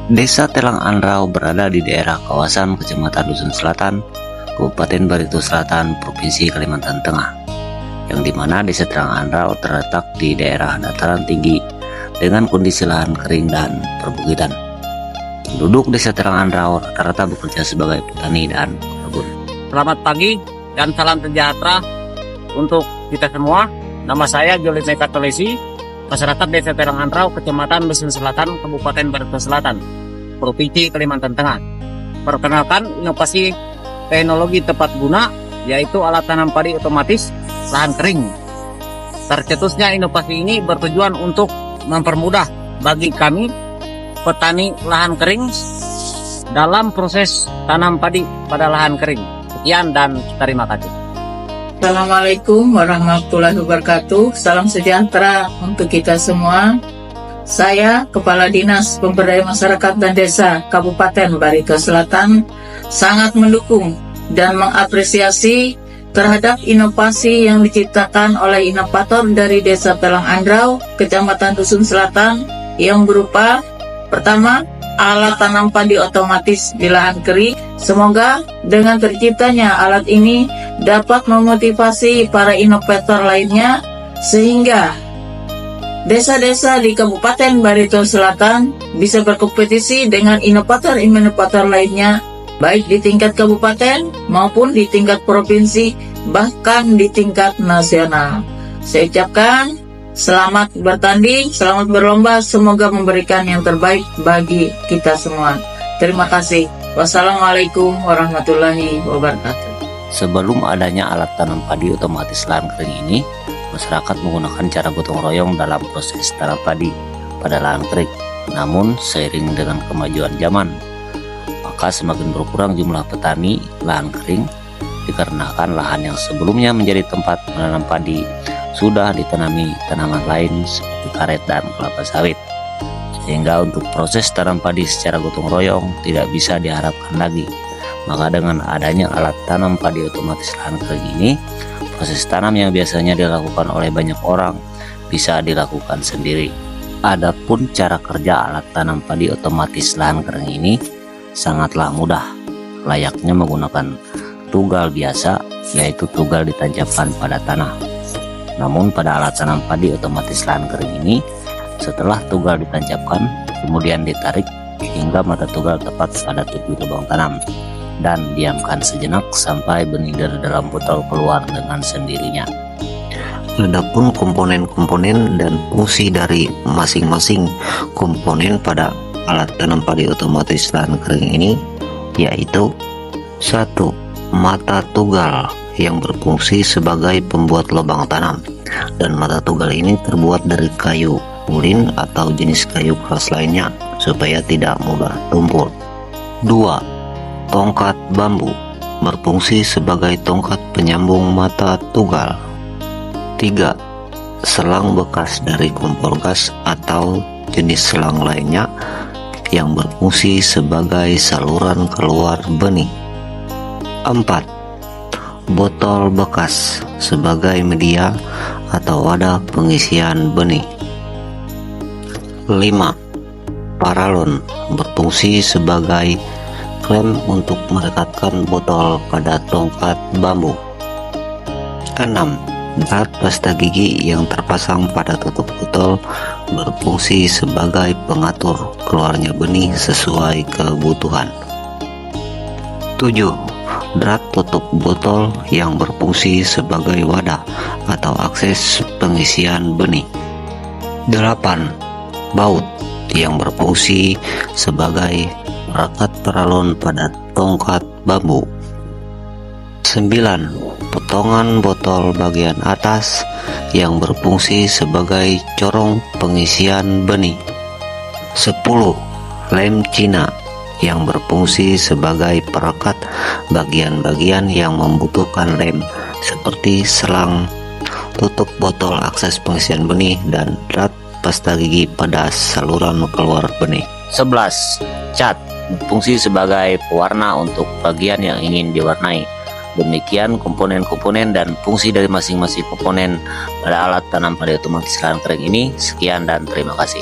Desa Telang Anrau berada di daerah kawasan Kecamatan Dusun Selatan, Kabupaten Barito Selatan, Provinsi Kalimantan Tengah, yang dimana Desa Telang Anrau terletak di daerah dataran tinggi dengan kondisi lahan kering dan perbukitan. Penduduk Desa Telang Anrau rata-rata bekerja sebagai petani dan pekebun. Selamat pagi dan salam sejahtera untuk kita semua. Nama saya Joli Mekatolesi, masyarakat Desa Telang Anrau, Kecamatan Dusun Selatan, Kabupaten Barito Selatan, Provinsi Kalimantan Tengah. Perkenalkan, inovasi teknologi tepat guna, yaitu alat tanam padi otomatis lahan kering. Tercetusnya inovasi ini bertujuan untuk mempermudah bagi kami petani lahan kering dalam proses tanam padi pada lahan kering. Sekian dan terima kasih. Assalamualaikum warahmatullahi wabarakatuh. Salam sejahtera untuk kita semua. Saya Kepala Dinas Pemberdayaan Masyarakat dan Desa Kabupaten Barito Selatan sangat mendukung dan mengapresiasi terhadap inovasi yang diciptakan oleh inovator dari Desa Telang Anrau, Kecamatan Dusun Selatan, yang berupa pertama, alat tanam padi otomatis di lahan kering. Semoga dengan terciptanya alat ini dapat memotivasi para inovator lainnya sehingga desa-desa di Kabupaten Barito Selatan bisa berkompetisi dengan inovator-inovator lainnya, baik di tingkat kabupaten maupun di tingkat provinsi, bahkan di tingkat nasional. Saya ucapkan selamat bertanding, selamat berlomba, semoga memberikan yang terbaik bagi kita semua. Terima kasih. Wassalamualaikum warahmatullahi wabarakatuh. Sebelum adanya alat tanam padi otomatis lahan kering ini, masyarakat menggunakan cara gotong royong dalam proses tanam padi pada lahan kering. Namun seiring dengan kemajuan zaman, maka semakin berkurang jumlah petani lahan kering dikarenakan lahan yang sebelumnya menjadi tempat menanam padi sudah ditanami tanaman lain seperti karet dan kelapa sawit, sehingga untuk proses tanam padi secara gotong royong tidak bisa diharapkan lagi. Maka dengan adanya alat tanam padi otomatis lahan kering ini, proses tanam yang biasanya dilakukan oleh banyak orang bisa dilakukan sendiri. Adapun cara kerja alat tanam padi otomatis lahan kering ini sangatlah mudah, layaknya menggunakan tugal biasa, yaitu tugal ditancapkan pada tanah. Namun pada alat tanam padi otomatis lahan kering ini, setelah tugal ditancapkan, kemudian ditarik hingga mata tugal tepat pada tujuh lubang tanam, dan diamkan sejenak sampai benih dari dalam botol keluar dengan sendirinya. Adapun komponen-komponen dan fungsi dari masing-masing komponen pada alat tanam padi otomatis lahan kering ini, yaitu 1. Mata tugal yang berfungsi sebagai pembuat lubang tanam, dan mata tugal ini terbuat dari kayu ulin atau jenis kayu keras lainnya supaya tidak mudah tumpul. 2. Tongkat bambu berfungsi sebagai tongkat penyambung mata tugal. 3. Selang bekas dari kompor gas atau jenis selang lainnya yang berfungsi sebagai saluran keluar benih. 4. Botol bekas sebagai media atau wadah pengisian benih. 5. Paralon berfungsi sebagai klem untuk merekatkan botol pada tongkat bambu. 6. Drat pasta gigi yang terpasang pada tutup botol berfungsi sebagai pengatur keluarnya benih sesuai kebutuhan. 7. Drat tutup botol yang berfungsi sebagai wadah atau akses pengisian benih. 8. Baut yang berfungsi sebagai perekat paralon pada tongkat bambu. 9. Potongan botol bagian atas yang berfungsi sebagai corong pengisian benih. 10. Lem Cina yang berfungsi sebagai perekat bagian-bagian yang membutuhkan lem seperti selang, tutup botol akses pengisian benih, dan drat pasta gigi pada saluran keluar benih. 11. Cat berfungsi sebagai pewarna untuk bagian yang ingin diwarnai. Demikian komponen-komponen dan fungsi dari masing-masing komponen pada alat tanam padi otomatis lahan kering ini. Sekian dan terima kasih.